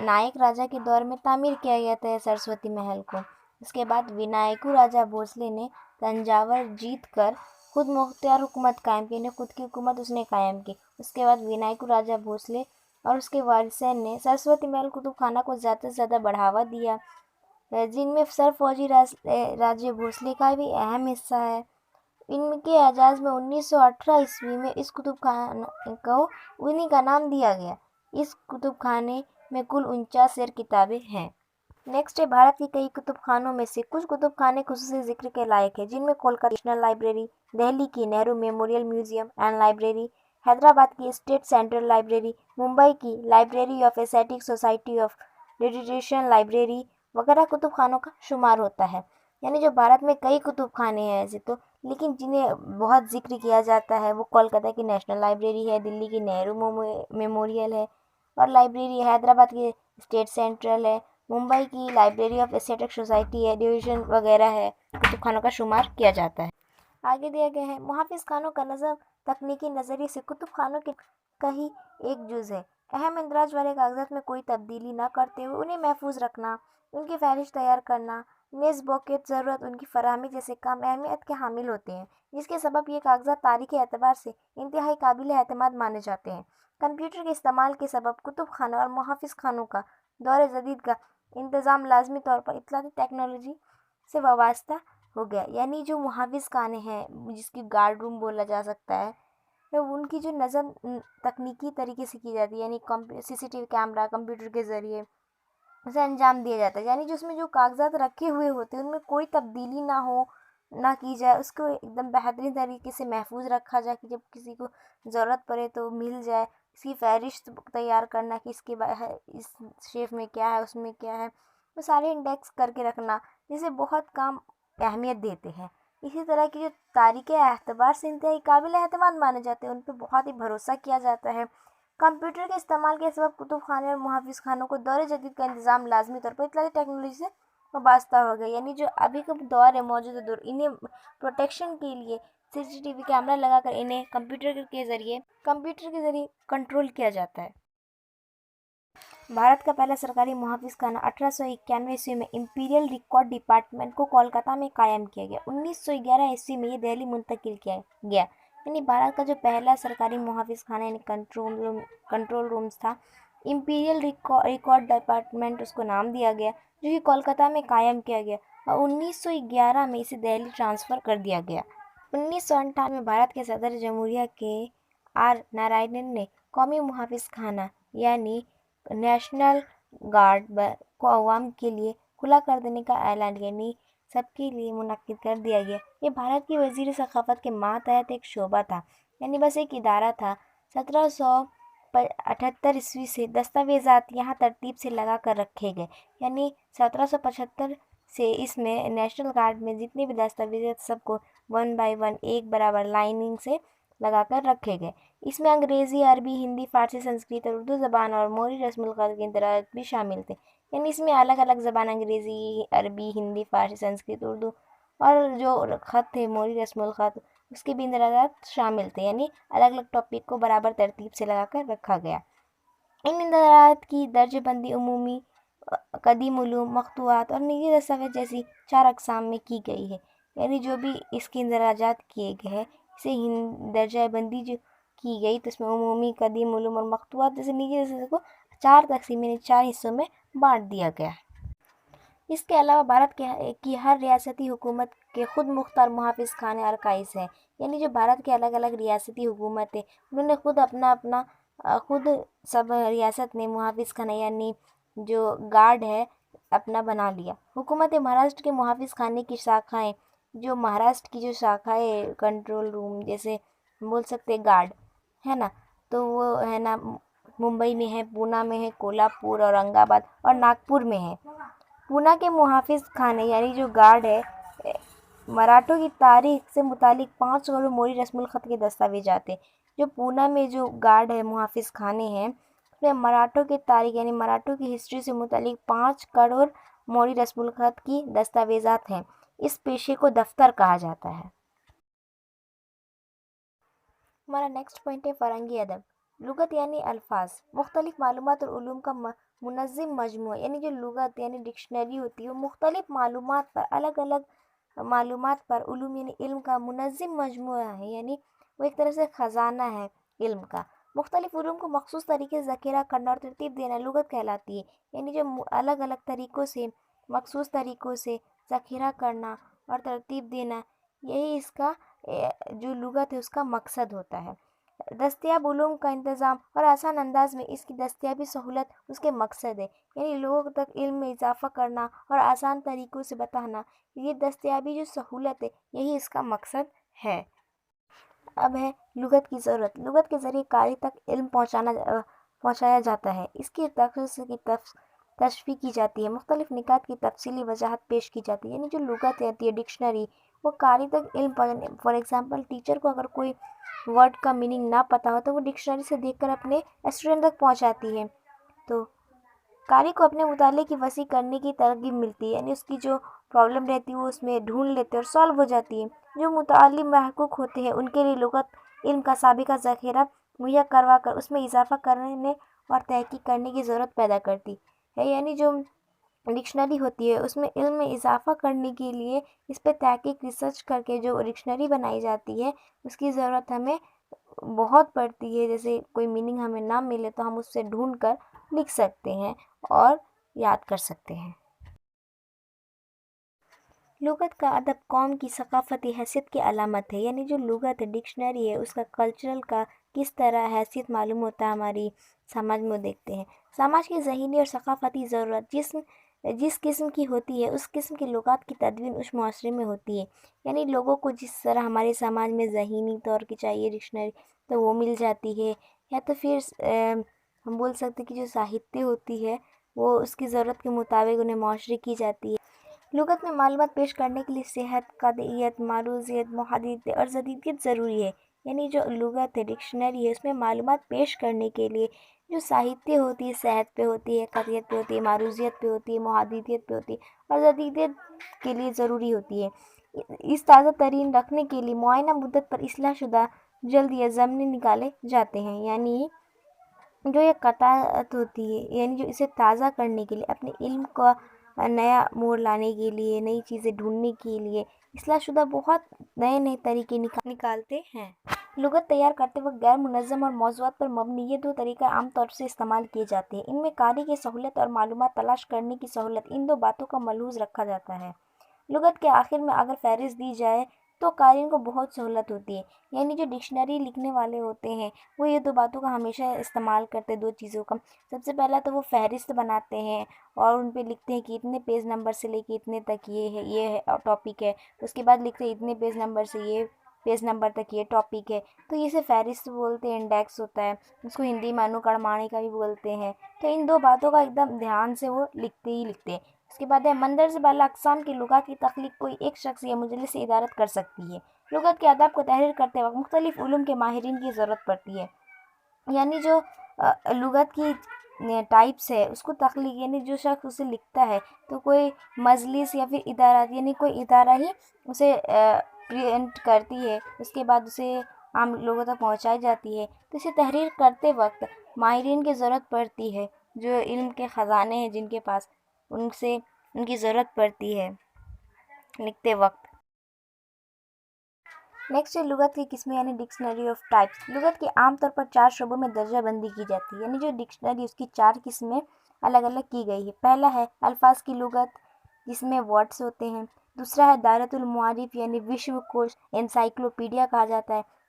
نائک راجہ کے دور میں تعمیر کیا گیا تھا سرسوتی محل کو۔ اس کے بعد ونائکو راجہ بھوسلے نے تنجاور جیت کر خود مختار حکومت قائم کی، انہیں خود کی حکومت اس نے قائم کی۔ اس کے بعد ونائکو راجہ بھوسلے اور اس کے وارثین نے سرسوتی محل کتب خانہ کو زیادہ سے زیادہ بڑھاوا دیا، جن میں سر فوجی راجہ بھوسلے کا بھی اہم حصہ ہے۔ ان کے اعزاز میں 1918 میں اس کتب خانے کو انہی کا نام دیا گیا۔ اس کتب خانے میں کل 49,000 کتابیں ہیں۔ نیکسٹ ہے بھارت کے کئی کتب خانوں میں سے کچھ کتب خانے خصوصی ذکر کے لائق ہیں، جن میں کولکاتہ کی نیشنل لائبریری، دہلی کی Nehru memorial museum and library, Hyderabad کی اسٹیٹ سینٹرل لائبریری، ممبئی کی library of ascetic society of literature library وغیرہ کتب خانوں کا شمار ہوتا ہے۔ یعنی جو بھارت میں کئی کتب خانے ہیں ایسے تو، لیکن جنہیں بہت ذکر کیا جاتا ہے وہ کولکاتہ کی نیشنل لائبریری ہے، دلی کی نہرو میموریل ہے اور لائبریری، حیدرآباد کی اسٹیٹ سینٹرل ہے، ممبئی کی لائبریری آف ایسیٹک سوسائٹی ہے، ڈویژن وغیرہ ہے، کتب خانوں کا شمار کیا جاتا ہے۔ آگے دیا گیا ہے محافظ خانوں کا نظم تکنیکی نظریے سے کتب خانوں کے کا ہی ایک جز ہے۔ اہم اندراج والے کاغذات میں کوئی تبدیلی نہ کرتے ہوئے انہیں محفوظ رکھنا، ان کی فہرست تیار کرنا، نیز بوقت ضرورت ان کی فراہمی جیسے کام اہمیت کے حامل ہوتے ہیں، جس کے سبب یہ کاغذات تاریخی اعتبار سے انتہائی قابل اعتماد مانے جاتے ہیں۔ کمپیوٹر کے استعمال کے سبب کتب خانوں اور محافظ خانوں کا دور جدید کا انتظام لازمی طور پر اطلاعاتی ٹیکنالوجی سے وابستہ ہو گیا۔ یعنی جو محافظ خانے ہیں، جس کی گارڈ روم بولا جا سکتا ہے، ان کی جو نظم تکنیکی طریقے سے کی جاتی ہے، یعنی CCTV کیمرہ کمپیوٹر کے ذریعے اسے انجام دیا جاتا ہے۔ یعنی جو اس میں جو کاغذات رکھے ہوئے ہوتے ہیں ان میں کوئی تبدیلی نہ کی جائے، اس کو ایک دم بہترین طریقے سے محفوظ رکھا جائے کہ جب کسی کو ضرورت پڑے تو مل جائے۔ اس کی فہرست تیار کرنا کہ اس شیف میں کیا ہے، اس میں کیا ہے، وہ سارے انڈیکس کر کے رکھنا، جسے بہت کام اہمیت دیتے ہیں۔ اسی طرح کی جو تاریخ اعتبار سے انتہائی قابل اعتماد مانے جاتے ہیں، ان پہ بہت ہی بھروسہ کیا جاتا ہے۔ کمپیوٹر کے استعمال کے سبب کتب خانے اور محافظ خانوں کو دور جدید کا انتظام لازمی طور پر اطلاعاتی ٹیکنالوجی سے وابستہ ہو گیا۔ یعنی جو ابھی کا دور ہے، موجودہ دور، انہیں پروٹیکشن کے لیے CCTV کیمرہ لگا کر انہیں کمپیوٹر کے ذریعے کنٹرول کیا جاتا ہے۔ بھارت کا پہلا سرکاری محافظ خانہ 1891 میں امپیریل ریکارڈ ڈپارٹمنٹ کو کولکاتہ میں قائم کیا گیا۔ 1911 میں یہ دہلی منتقل کیا گیا۔ یعنی بھارت کا جو پہلا سرکاری محافظ خانہ یعنی کنٹرول رومز تھا، امپیریل ریکارڈ ڈپارٹمنٹ اس کو نام دیا گیا، جو کہ کولکاتہ میں قائم کیا گیا اور 1911 میں اسے دہلی ٹرانسفر کر دیا گیا۔ 1958 میں بھارت کے صدر جمہوریہ کے آر نارائنن نے قومی محافظ خانہ یعنی نیشنل گارڈ کو عوام کے لیے کھلا کر دینے کا اعلان کیا، یعنی سب کے لیے منعقد کر دیا گیا۔ یہ بھارت کی وزیر ثقافت کے ماتحت ایک شعبہ تھا، یعنی بس ایک ادارہ تھا۔ 1778 سے دستاویزات یہاں ترتیب سے لگا کر رکھے گئے، یعنی 1775 سے اس میں نیشنل گارڈ میں جتنے بھی دستاویزات سب کو 1 by 1 ایک برابر لائننگ سے لگا کر رکھے گئے۔ اس میں انگریزی، عربی، ہندی، فارسی، سنسکرت اور اردو زبان اور موری رسم الخط کے اندراج بھی شامل تھے۔ یعنی اس میں الگ الگ زبان انگریزی، عربی، ہندی، فارسی، سنسکرت، اردو اور جو خط تھے موری رسم الخط اس کے بھی اندراجات شامل تھے، یعنی الگ الگ ٹاپک کو برابر ترتیب سے لگا کر رکھا گیا۔ ان اندراجات کی درجہ بندی عمومی، قدیم علوم، مقطوعات اور نجی دستاویز جیسی 4 اقسام میں کی گئی ہے۔ یعنی جو بھی اس کے اندراجات کیے گئے ہیں، اسے درجہ بندی جو کی گئی تو اس میں عمومی، قدیم علوم اور مقطوعات جیسے نجی دستاویز کو 4 تقسیم یعنی 4 حصوں میں بانٹ دیا گیا۔ اس کے علاوہ بھارت کی ہر ریاستی حکومت کے خود مختار محافظ خانے ارکائز ہیں، یعنی جو بھارت کے الگ الگ ریاستی حکومت ہیں انہوں نے خود اپنا خود سب ریاست نے محافظ خانہ یعنی جو گارڈ ہے اپنا بنا لیا۔ حکومت مہاراشٹر کے محافظ خانے کی شاخائیں، جو مہاراشٹر کی جو شاخائیں کنٹرول روم جیسے بول سکتے گارڈ ہے نا، تو وہ ہے نا ممبئی میں ہے، پونا میں ہے، کولہاپور، اورنگ آباد اور ناگپور میں ہے۔ پونا کے محافظ خانے یعنی جو گارڈ ہے مراٹھوں کی تاریخ سے متعلق 5 کروڑ موری رسم الخط کے دستاویزات ہیں۔ جو پونا میں جو گارڈ ہے محافظ خانے ہیں اس میں مراٹھوں کی تاریخ یعنی مراٹھوں کی ہسٹری سے متعلق 5 کروڑ موری رسم الخط کی دستاویزات ہیں۔ اس پیشے کو دفتر کہا جاتا ہے۔ ہمارا نیکسٹ پوائنٹ ہے فرنگی ادب۔ لغت یعنی الفاظ، مختلف معلومات اور علوم کا منظم مجموعہ، یعنی جو لغت یعنی ڈکشنری ہوتی ہے وہ مختلف معلومات پر، الگ الگ معلومات پر، علوم یعنی علم کا منظم مجموعہ ہے، یعنی وہ ایک طرح سے خزانہ ہے علم کا۔ مختلف علوم کو مخصوص طریقے سے ذخیرہ کرنا اور ترتیب دینا لغت کہلاتی ہے، یعنی جو الگ الگ طریقوں سے، مخصوص طریقوں سے ذخیرہ کرنا اور ترتیب دینا، یہی اس کا جو لغت ہے اس کا مقصد ہوتا ہے۔ دستیاب علوم کا انتظام اور آسان انداز میں اس کی دستیابی سہولت اس کے مقصد ہے، یعنی لوگوں تک علم میں اضافہ کرنا اور آسان طریقوں سے بتانا، یہ دستیابی جو سہولت ہے یہی اس کا مقصد ہے۔ اب ہے لغت کی ضرورت۔ لغت کے ذریعے قاری تک علم پہنچایا جاتا ہے، اس کی تخصص کی تشریح کی جاتی ہے، مختلف نکات کی تفصیلی وضاحت پیش کی جاتی ہے، یعنی جو لغت رہتی ہے ڈکشنری وہ قاری تک علم فار ایگزامپل ٹیچر کو اگر کوئی ورڈ کا میننگ نہ پتہ ہو تو وہ ڈکشنری سے دیکھ کر اپنے اسٹوڈنٹ تک پہنچاتی ہے، تو قاری کو اپنے مطالعے کی وسیع کرنے کی ترغیب ملتی ہے، یعنی اس کی جو پرابلم رہتی ہے وہ اس میں ڈھونڈ لیتے اور سالو ہو جاتی ہے۔ جو متعلم محقوق ہوتے ہیں ان کے لیے لغت علم کا سابقہ ذخیرہ مہیا کروا کر اس میں اضافہ کرنے اور تحقیق کرنے کی ضرورت پیدا کرتی ہے، یعنی جو ڈکشنری ہوتی ہے اس میں علم میں اضافہ کرنے کے لیے اس پہ تحقیق ریسرچ کر کے جو ڈکشنری بنائی جاتی ہے اس کی ضرورت ہمیں بہت پڑتی ہے۔ جیسے کوئی میننگ ہمیں نہ ملے تو ہم اس سے ڈھونڈ کر لکھ سکتے ہیں اور یاد کر سکتے ہیں۔ لغت کا ادب قوم کی ثقافتی حیثیت کی علامت ہے، یعنی جو لغت ڈکشنری ہے اس کا کلچرل کا کس طرح حیثیت معلوم ہوتا ہے ہماری سماج میں دیکھتے ہیں۔ سماج کی ذہنی اور ثقافتی ضرورت جس قسم کی ہوتی ہے اس قسم کی لغات کی تدوین اس معاشرے میں ہوتی ہے، یعنی لوگوں کو جس طرح ہمارے سماج میں ذہنی طور کی چاہیے ڈکشنری تو وہ مل جاتی ہے، یا تو پھر ہم بول سکتے کہ جو ساہتیہ ہوتی ہے وہ اس کی ضرورت کے مطابق انہیں معاشرے کی جاتی ہے۔ لغت میں معلومات پیش کرنے کے لیے صحت، قاطعیت، معروضیت، محادثت اور جدیدیت ضروری ہے، یعنی جو لغت ہے ڈکشنری ہے اس میں معلومات پیش کرنے کے لیے جو ساہتیہ ہوتی ہے صحت پہ ہوتی ہے، قاطعیت پہ ہوتی ہے، معروضیت پہ ہوتی ہے، محادثت پہ ہوتی ہے اور جدیدیت کے لیے ضروری ہوتی ہے۔ اس تازہ ترین رکھنے کے لیے معینہ مدت پر اصلاح شدہ جلد یا ضمنی نکالے جاتے ہیں، یعنی جو یہ قطعات ہوتی ہے یعنی جو اسے تازہ کرنے کے لیے اپنے علم کا نیا موڑ لانے کے لیے، نئی چیزیں ڈھونڈنے کے لیے اصلاح شدہ بہت نئے طریقے نکالتے ہیں۔ لغت تیار کرتے وقت غیر منظم اور موضوعات پر مبنی یہ 2 طریقہ عام طور سے استعمال کیے جاتے ہیں۔ ان میں قاری کی سہولت اور معلومات تلاش کرنے کی سہولت، ان 2 باتوں کا ملحوظ رکھا جاتا ہے۔ لغت کے آخر میں اگر فہرست دی جائے تو قارئین کو بہت سہولت ہوتی ہے، یعنی جو ڈکشنری لکھنے والے ہوتے ہیں وہ یہ 2 باتوں کا ہمیشہ استعمال کرتے ہیں، 2 چیزوں کا۔ سب سے پہلا تو وہ فہرست بناتے ہیں اور ان پہ لکھتے ہیں کہ اتنے پیج نمبر سے لے کے اتنے تک یہ ٹاپک ہے، اس کے بعد لکھتے ہیں اتنے پیج نمبر سے یہ پیج نمبر تک یہ ٹاپک ہے، تو اسے فہرست بولتے ہیں، انڈیکس ہوتا ہے، اس کو ہندی میں انوکرمانی کا بھی بولتے ہیں۔ تو ان 2 باتوں کا ایک دم دھیان سے وہ لکھتے ہیں۔ اس کے بعد ہے مندرجہ بالا اقسام کی لغات کی تخلیق کوئی ایک شخص یا مجلس سے ادارت کر سکتی ہے۔ لغت کے آداب کو تحریر کرتے وقت مختلف علوم کے ماہرین کی ضرورت پڑتی ہے، یعنی جو لغت کی ٹائپس ہے اس کو تخلیق یعنی جو شخص اسے لکھتا ہے تو کوئی مجلس یا پھر ادارات یعنی کوئی ادارہ ہی اسے پرنٹ کرتی ہے، اس کے بعد اسے عام لوگوں تک پہنچائی جاتی ہے۔ تو اسے تحریر کرتے وقت ماہرین کی ضرورت پڑتی ہے، جو علم کے خزانے ہیں جن کے پاس ان کی ضرورت پڑتی ہے لکھتے وقت۔ نیکسٹ ہے لغت کی قسمیں یعنی ڈکشنری آف ٹائپس۔ لغت کی عام طور پر 4 شعبوں میں درجہ بندی کی جاتی ہے، یعنی جو ڈکشنری اس کی 4 قسمیں الگ الگ کی گئی ہے۔ پہلا ہے الفاظ کی لغت جس میں ورڈز ہوتے ہیں۔ دوسرا ہے دائرۃ المعارف یعنی وشو کوش، انسائکلوپیڈیا کہا جاتا ہے۔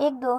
1-2,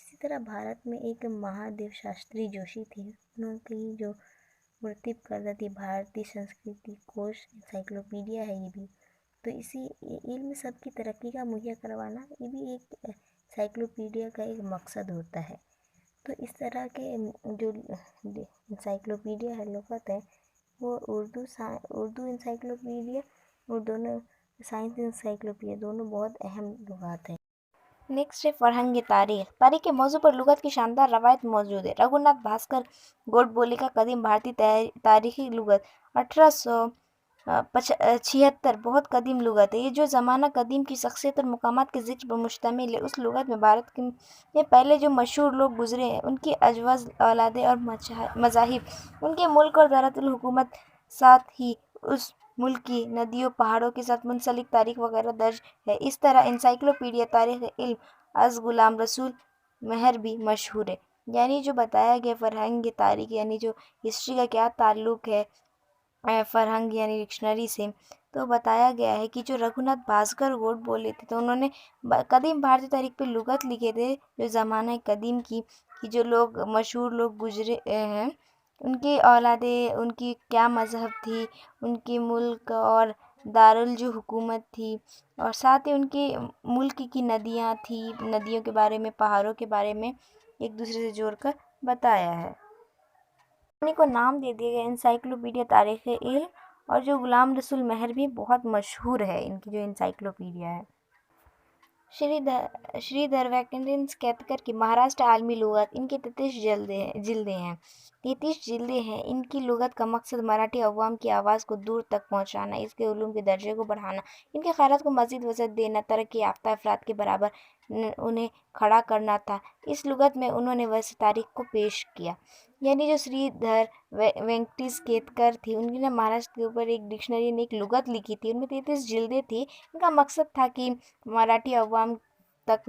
اسی طرح بھارت میں ایک مہادیو شاستری جوشی تھے، انہوں کی جو مرتب کردہ تھی بھارتی سنسکرتی کوش انسائکلوپیڈیا ہے یہ بھی، تو اسی علم سب کی ترقی کا مہیا کروانا یہ بھی ایک انسائکلوپیڈیا کا ایک مقصد ہوتا ہے۔ تو اس طرح کے جو انسائکلوپیڈیا ہے لغت ہے وہ اردو انسائکلوپیڈیا اور دونوں سائنس انسائکلوپیڈیا دونوں بہت اہم لغات ہیں۔ نیکسٹ ہے فرہنگ تاریخ۔ تاریخ کے موضوع پر لغت کی شاندار روایت موجود ہے۔ رگھوناتھ بھاسکر گوڈ بولی کا قدیم بھارتی تاریخی لغت 1876 بہت قدیم لغت ہے، یہ جو زمانہ قدیم کی شخصیت اور مقامات کے ذکر پر مشتمل ہے۔ اس لغت میں بھارت میں پہلے جو مشہور لوگ گزرے ہیں ان کی ازواج، اولادیں اور مذاہب، ان کے ملک اور دارالحکومت الحکومت، ساتھ ہی اس ملک کی ندیوں، پہاڑوں کے ساتھ منسلک تاریخ وغیرہ درج ہے۔ اس طرح انسائکلوپیڈیا تاریخ علم از غلام رسول مہر بھی مشہور ہے۔ یعنی جو بتایا گیا فرہنگ تاریخ یعنی جو ہسٹری کا کیا تعلق ہے فرہنگ یعنی ڈکشنری سے، تو بتایا گیا ہے کہ جو رگھوناتھ بھاسکر گوڈ بولے تھے تو انہوں نے قدیم بھارتی تاریخ پہ لغت لکھے تھے، جو زمانہ قدیم کی جو لوگ مشہور لوگ گزرے ہیں ان کی اولادیں، ان کی کیا مذہب تھی، ان کی ملک اور دارالحکومت تھی، اور ساتھ ہی ان کی ملک کی ندیاں تھیں، ندیوں کے بارے میں، پہاڑوں کے بارے میں ایک دوسرے سے جوڑ کر بتایا ہے۔ انہیں کو نام دے دیا گیا انسائکلوپیڈیا تاریخ علم، اور جو غلام رسول مہر بھی بہت مشہور ہے ان کی جو انسائکلوپیڈیا ہے۔ شری دھر وینکٹن کیتکر کی مہاراشٹر عالمی لغت، ان کی 33 جلدیں ہیں۔ 33 جلدیں ہیں۔ ان کی لغت کا مقصد مراٹھی عوام کی آواز کو دور تک پہنچانا، اس کے علوم کے درجے کو بڑھانا، ان کے خیالات کو مزید وسعت دینا، ترقی یافتہ افراد کے برابر انہیں کھڑا کرنا تھا۔ اس لغت میں انہوں نے وسیع تاریخ کو پیش کیا۔ یعنی جو شری دھر وینکٹن کیتکر تھی انہوں نے مہاراشٹر کے اوپر ایک ڈکشنری یعنی ایک لغت لکھی تھی، ان میں 33 جلدیں تھی۔ ان کا مقصد تھا کہ مراٹھی عوام تک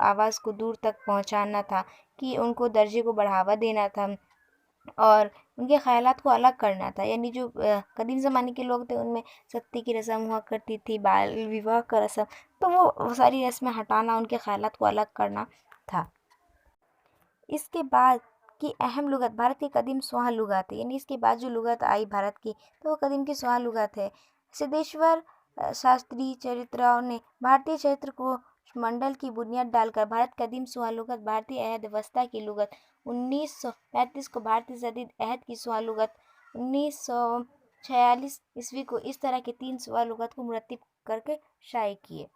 آواز کو دور تک پہنچانا تھا، کہ ان کو درجے کو بڑھاوا دینا تھا اور ان کے خیالات کو الگ کرنا تھا۔ یعنی جو قدیم زمانے کے لوگ تھے ان میں ستی کی رسم ہوا کرتی تھی، بال وواہ کا رسم، تو وہ ساری رسمیں ہٹانا، ان کے خیالات کو الگ کرنا تھا۔ اس کے بعد کی اہم لغت بھارت کی قدیم سوانح لغات ہے، یعنی اس کے بعد جو لغت آئی بھارت کی تو وہ قدیم کی سوانح لغات ہے۔ سدھیشور شاستری چرتراؤں نے بھارتی چرتر کوش منڈل کی بنیاد ڈال کر بھارت قدیم سوانح لغت، بھارتی عہد وسطیٰ کی لغت 1935 کو، بھارتی جدید عہد کی سوانح لغت 1946 کو، اس طرح کے 3 سوانح لغت کو مرتب کر کے شائع کیے۔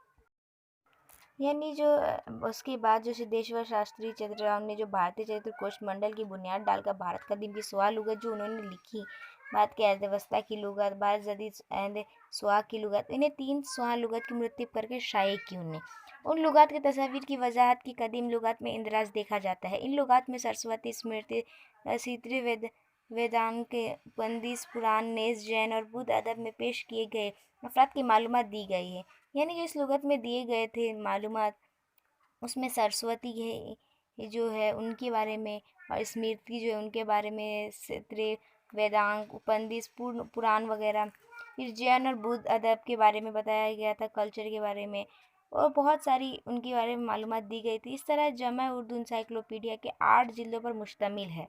یعنی جو اس کے بعد جو سدھیشور شاستری چرتراؤں نے جو بھارتی چرتر کوش منڈل کی بنیاد ڈال کر بھارت قدیم کی سوانح لغت جو انہوں نے لکھی، بھارت کے عہد وسطیٰ کی لغت، بھارت جدید عہد سوانح کی لغت، انہیں 3 سوانح لغت کی مرتب کر کے شائع کی انہیں۔ ان لغات کی تصاویر کی وضاحت کی قدیم لغات میں اندراج دیکھا جاتا ہے۔ ان لغات میں سرسوتی، اسمرتی، سیتری، ویدانگ، اپنیشد، پران، نیز، جین اور بدھ ادب میں پیش کیے گئے افراد کی معلومات دی گئی ہے۔ یعنی جو اس لغت میں دیے گئے تھے معلومات، اس میں سرسوتی جو ہے ان کے بارے میں، اور اسمرتی جو ہے ان کے بارے میں، سیتری، ویدانگ، اپنیشد، پران وغیرہ، پھر جین اور بدھ ادب کے بارے میں بتایا گیا تھا، کلچر کے بارے میں، اور بہت ساری ان کے بارے میں معلومات دی گئی تھی۔ اس طرح جامع اردو انسائکلوپیڈیا کے 8 جلدوں پر مشتمل ہے۔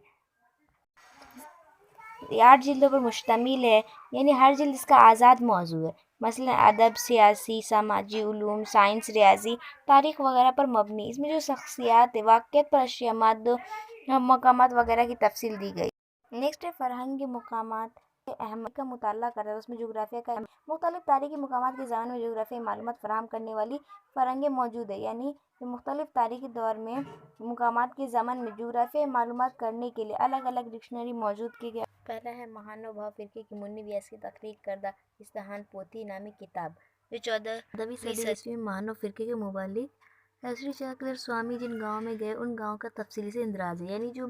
8 جلدوں پر مشتمل ہے، یعنی ہر جلد اس کا آزاد موضوع ہے، مثلا ادب، سیاسی، سماجی علوم، سائنس، ریاضی، تاریخ وغیرہ پر مبنی۔ اس میں جو شخصیات، واقعات پر اشیاء، مقامات وغیرہ کی تفصیل دی گئی۔ نیکسٹ ہے فرہنگ مقامات کے اہمیت کا مطالعہ کرتا ہے، اس میں جغرافیہ کا مختلف تاریخی مقامات کے زمانے میں جغرافیائی معلومات فراہم کرنے والی فرہنگیں موجود ہیں۔ یعنی مختلف تاریخی دور میں مقامات کے زمن میں جغرافیائی معلومات کرنے کے لیے الگ الگ ڈکشنری موجود کی گئی۔ پہلا ہے مہانوبھاو فرقے کی منی ویاس کی تخلیق کردہ استحسان پوتھی نامی کتاب، جو 14ویں صدی میں مہانو فرقے کے مبلغ شری چکر سوامی جن گاؤں میں گئے ان گاؤں کا تفصیل سے اندراج ہے۔ یعنی جو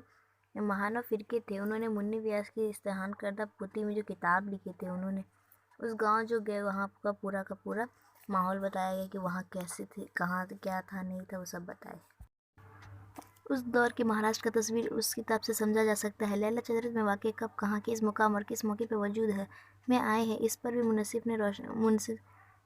مہانو فرقے تھے انہوں نے منی ویاس کی استحسان کردہ پوتھی میں جو کتاب لکھی تھی، انہوں نے اس گاؤں جو گئے وہاں کا پورا ماحول بتایا گیا کہ وہاں کیسے تھے، کہاں کیا تھا نہیں تھا، وہ سب بتائے۔ اس دور کے مہاراشٹر کا تصویر اس کتاب سے سمجھا جا سکتا ہے۔ لیلا چترت میں واقع کب، کہاں، کس مقام اور کس موقع پہ وجود میں آئے ہیں، اس پر بھی مصنف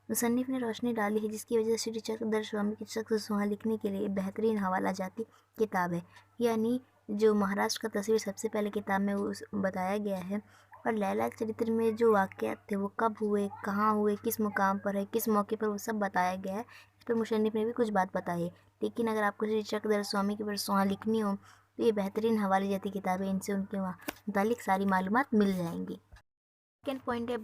مصنف نے روشنی ڈالی ہے، جس کی وجہ سے شری چکردھر سوامی کی شخص سوہا لکھنے کے لیے بہترین حوالہ جاتی کتاب ہے، یعنی جو مہاراشٹر کا تصویر سب سے پہلے کتاب میں بتایا گیا ہے، اور لیلا چرتر میں جو واقعات تھے وہ کب ہوئے، کہاں ہوئے، کس مقام پر ہے، کس موقع پر، وہ سب بتایا گیا ہے۔ اس پر مصنف نے بھی کچھ بات بتائی ہے، لیکن اگر آپ کو شری چکردھر سوامی کے اوپر سوہا لکھنی ہو تو یہ بہترین حوالے جاتی کتابیں، ان سے ان کے متعلق ساری معلومات مل جائیں گی۔ سیکنڈ پوائنٹ ہے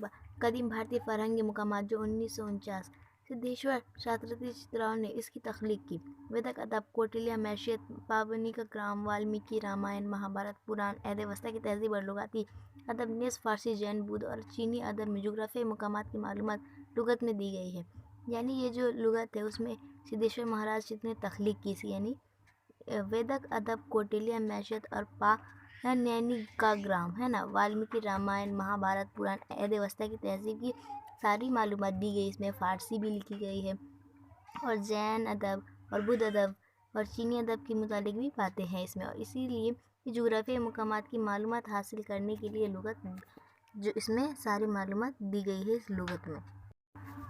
قدیم بھارتی فرہنگی مقامات، جو 1949 سدھیشور شاترتھی چتراؤ نے اس کی تخلیق کی۔ ویدک ادب، کوٹلیہ معیشت، پاونی کا گرام، والمیکی رامائن، مہابھارت، پران، عہد وسطیٰ کی تہذیب اور لغاتی ادب نیز فارسی، جین، بدھ اور چینی ادب میں جغرافیائی مقامات کی معلومات لغت میں دی گئی ہے۔ یعنی یہ جو لغت ہے اس میں سدھیشور مہاراج چت نے تخلیق کی سی، یعنی ویدک ادب، کوٹلیہ معیشت اور پانینی کا گرام ہے نا، والمیکی رامائن، مہابھارت، پران، عہد وسطیٰ کی تہذیب کی ساری معلومات دی گئی۔ اس میں فارسی بھی لکھی گئی ہے، اور جین ادب اور بدھ ادب اور چینی ادب کے متعلق بھی باتیں ہیں اس میں، اور اسی لیے جغرافیائی مقامات کی معلومات حاصل کرنے کے لیے لغت جو اس میں ساری معلومات دی گئی ہے اس لغت میں۔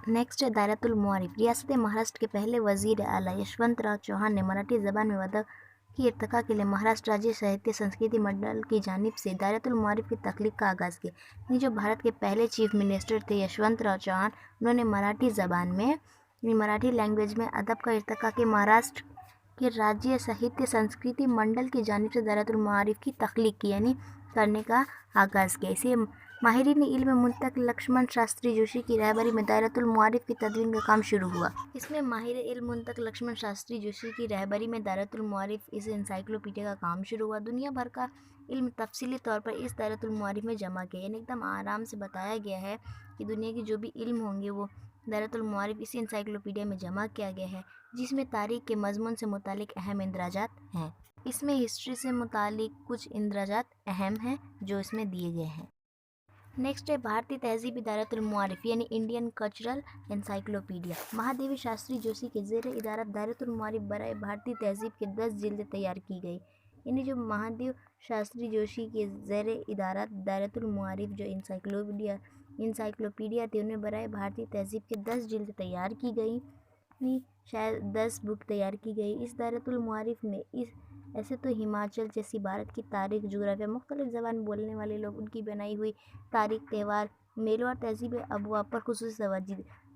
نیکسٹ ہے دائرۃ المعارف۔ ریاست مہاراشٹر کے پہلے وزیر اعلیٰ یشونت راؤ چوہان نے مراٹھی زبان میں ادب کی ارتقاء کے لیے مہاراشٹر راجیہ ساہتیہ سنسکرتی منڈل کی جانب سے دائرۃ المعارف کی تخلیق کا آغاز کیا۔ یعنی جو بھارت کے پہلے چیف منسٹر تھے یشونت راؤ چوہان، انہوں نے مراٹھی زبان میں، مراٹھی لینگویج میں ادب کا ارتقاء کے مہاراشٹر کے راجیہ ساہتیہ سنسکرتی منڈل کی جانب سے دائرۃ المعارف کی تخلیق کی، یعنی کرنے کا آغاز کیا۔ اسے ماہرین علم منتق لکشمن شاستری جوشی کی رہبری میں دائرۃ المعارف کی تدوین کا کام شروع ہوا۔ اس میں ماہر علم منتق لکشمن شاستری جوشی کی رہبری میں دائرۃ المعارف اس انسائکلوپیڈیا کا کام شروع ہوا۔ دنیا بھر کا علم تفصیلی طور پر اس دائرۃ المعارف میں جمع کیا، یعنی ایک دم آرام سے بتایا گیا ہے کہ دنیا کی جو بھی علم ہوں گے وہ دائرۃ المعارف اسی انسائکلوپیڈیا میں جمع کیا گیا ہے، جس میں تاریخ کے مضمون سے متعلق اہم اندراجات ہیں۔ اس میں ہسٹری سے متعلق کچھ اندراجات اہم ہیں جو اس میں دیے گئے ہیں۔ نیکسٹ ہے بھارتی تہذیبی دائرۃ المعارف، یعنی Indian cultural encyclopedia. Mahadevi Shastri Joshi کے زیر ادارت دائرۃ المعارف برائے بھارتی تہذیب کے 10 جلدیں تیار کی گئی۔ یعنی جو مہادیو شاستری جوشی کے زیر ادارت دائرۃ المعارف جو انسائکلوپیڈیا تھی، انہیں برائے بھارتی تہذیب کے 10 جلدیں تیار کی گئی، شاید 10 بک تیار کی گئی۔ اس دائرۃ المعارف میں ایسے تو ہماچل جیسی بھارت کی تاریخ، جغرافیہ، مختلف زبان بولنے والے لوگ، ان کی بنائی ہوئی تاریخ، تہوار، میلوں اور تہذیبی ابواب پر خصوصی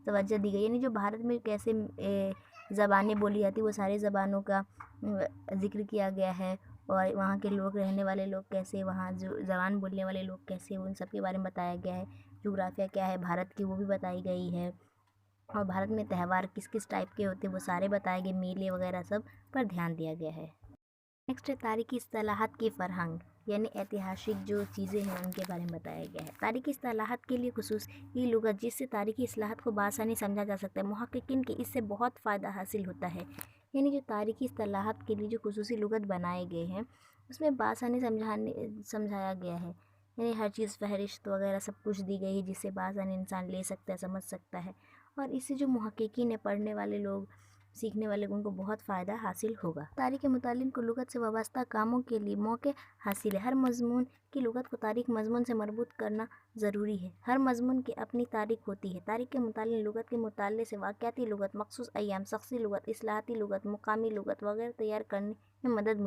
توجہ دی گئی۔ یعنی جو بھارت میں کیسے زبانیں بولی جاتی وہ سارے زبانوں کا ذکر کیا گیا ہے، اور وہاں کے لوگ، رہنے والے لوگ کیسے، وہاں جو زبان بولنے والے لوگ کیسے، ان سب کے بارے میں بتایا گیا ہے۔ جغرافیہ کیا ہے بھارت کی وہ بھی بتائی گئی ہے، اور بھارت میں تہوار کس کس ٹائپ کے ہوتے ہیں وہ سارے بتائے گئے، میلے وغیرہ سب پر دھیان دیا گیا ہے۔ نیکسٹ ہے تاریخی اصطلاحات کی فرہنگ، یعنی ایتہاسک جو چیزیں ہیں ان کے بارے میں بتایا گیا ہے۔ تاریخی اصطلاحات کے لیے خصوصی لغت، جس سے تاریخی اصطلاحات کو بآسانی سمجھا جا سکتا ہے۔ محققین کے اس سے بہت فائدہ حاصل ہوتا ہے۔ یعنی جو تاریخی اصطلاحات کے لیے جو خصوصی لغت بنائے گئے ہیں اس میں بآسانی سمجھایا گیا ہے، یعنی ہر چیز فہرست وغیرہ سب کچھ دی گئی ہے، جس سے بآسانی انسان لے سکتا ہے، سمجھ سکتا ہے، اور اس سے جو محققین ہیں، پڑھنے والے لوگ، سیکھنے والے ان کو بہت فائدہ حاصل ہوگا۔ تاریخ کے مطالعین کو لغت سے وابستہ کاموں کے لیے موقع حاصل ہے۔ ہر مضمون کی لغت کو تاریخ مضمون سے مربوط کرنا ضروری ہے۔ ہر مضمون کی اپنی تاریخ ہوتی ہے۔ تاریخ کے مطالعین لغت کے مطالعے سے واقعاتی لغت، مخصوص ایام، شخصی لغت، اصطلاحاتی لغت، مقامی لغت وغیرہ تیار کرنے میں مدد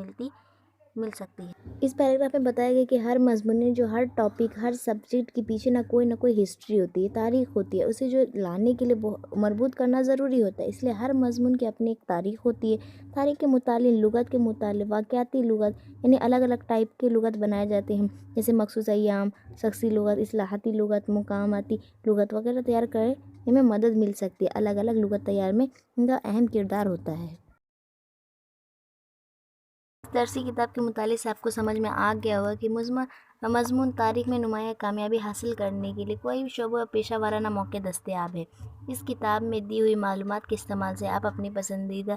مل سکتی ہے۔ اس پیراگراف میں بتایا گیا کہ ہر مضمون، جو ہر ٹاپک، ہر سبجیکٹ کے پیچھے نہ کوئی ہسٹری ہوتی ہے، تاریخ ہوتی ہے، اسے جو لانے کے لیے مربوط کرنا ضروری ہوتا ہے۔ اس لیے ہر مضمون کی اپنی ایک تاریخ ہوتی ہے۔ تاریخ کے مطالعین لغت کے مطالعے، واقعاتی لغت، یعنی الگ الگ ٹائپ کے لغت بنائے جاتے ہیں، جیسے مخصوص ایام، شخصی لغت، اصطلاحاتی لغت، مقاماتی لغت وغیرہ تیار کرنے میں مدد مل سکتی ہے۔ الگ الگ لغت تیار میں ان کا اہم کردار ہوتا ہے۔ درسی کتاب کے مطالعے سے آپ کو سمجھ میں آ گیا ہوگا کہ مضمون تاریخ میں نمایاں کامیابی حاصل کرنے کے لیے کوئی بھی شعبہ اور پیشہ وارانہ موقع دستیاب ہے۔ اس کتاب میں دی ہوئی معلومات کے استعمال سے آپ اپنی پسندیدہ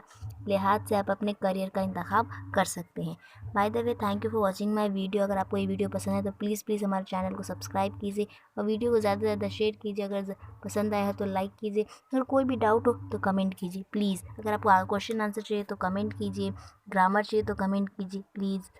لحاظ سے آپ اپنے کریئر کا انتخاب کر سکتے ہیں۔ By the way, thank you for watching my video. اگر آپ کو یہ ویڈیو پسند ہے تو پلیز ہمارے چینل کو سبسکرائب کیجیے، اور ویڈیو کو زیادہ سے زیادہ شیئر کیجیے۔ اگر پسند آیا ہے تو لائک کیجیے۔ اگر کوئی بھی ڈاؤٹ ہو تو کمنٹ کیجیے پلیز۔ اگر آپ کو کویشچن آنسر چاہیے تو کمنٹ کیجیے، گرامر چاہیے تو کمنٹ کیجیے پلیز۔